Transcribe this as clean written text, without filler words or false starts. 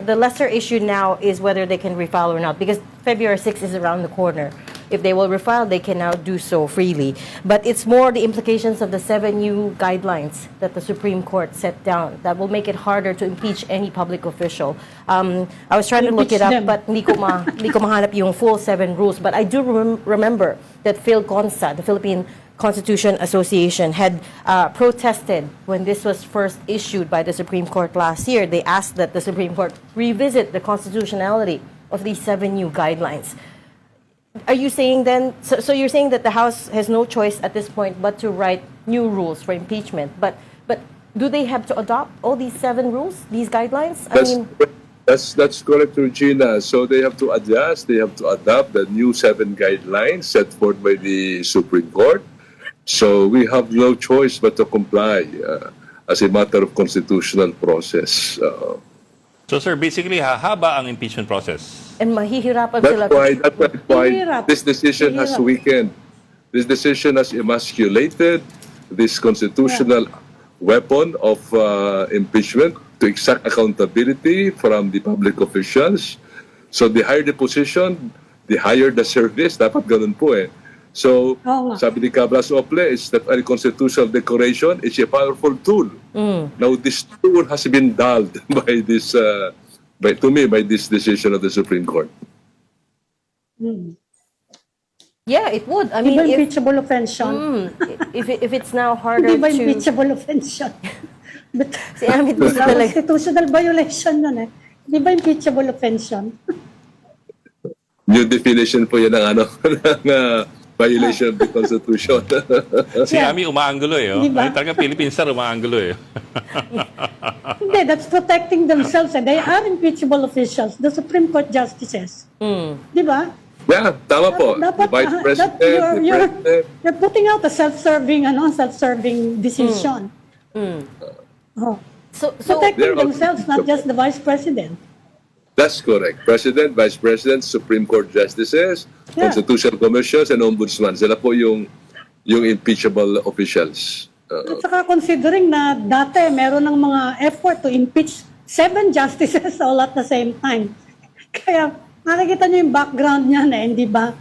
the lesser issue now is whether they can refile or not, because February 6th is around the corner. If they will refile, they can now do so freely. But it's more the implications of the 7 new guidelines that the Supreme Court set down that will make it harder to impeach any public official. I was trying to look it up, but hindi ko mahanap yung full 7 rules. But I do remember that PhilConsa, the Philippine Constitution Association, had protested when this was first issued by the Supreme Court last year. They asked that the Supreme Court revisit the constitutionality of these 7 new guidelines. Are you saying then, so you're saying that the House has no choice at this point but to write new rules for impeachment, but do they have to adopt all these 7 rules, these guidelines? That's correct, Regina. So they have to adjust, they have to adopt the new 7 guidelines set forth by the Supreme Court. So we have no choice but to comply as a matter of constitutional process. So sir, basically hahaba ang impeachment process. And mahihirapan That's sila. why this decision has weakened. This decision has emasculated this constitutional weapon of impeachment to exact accountability from the public officials. So the higher the position, the higher the service. Dapat ganun po eh. So, sabi ni Cabras Ople, is that a constitutional declaration is a powerful tool. Now, this tool has been dulled by this, by this decision of the Supreme Court. Yeah, it would. I Di mean, ba impeachable offense yun? if it's now harder Di ba to... impeachable offense yun? But, Si Amit gusto talaga. constitutional violation yun eh. Di ba impeachable offense yun? New definition po yan ng, ng violation of the Constitution. Si Ami umaanggulo eh. Oh. Diba? Ay, talaga Philippine Star umaanggulo eh. Hindi, that's protecting themselves. And they are impeachable officials, the Supreme Court justices. Di ba? Yeah, tama po. Dapat, The Vice President, the President. you're putting out a self-serving decision. Oh. So Protecting They're all- themselves, not just the Vice President. That's correct. President, Vice President, Supreme Court Justices, Yeah. Constitutional Commissions, and Ombudsman. Sila po yung impeachable officials. At saka considering na dati meron ng mga effort to impeach 7 justices all at the same time. Kaya nakikita nyo yung background niyan eh, hindi ba?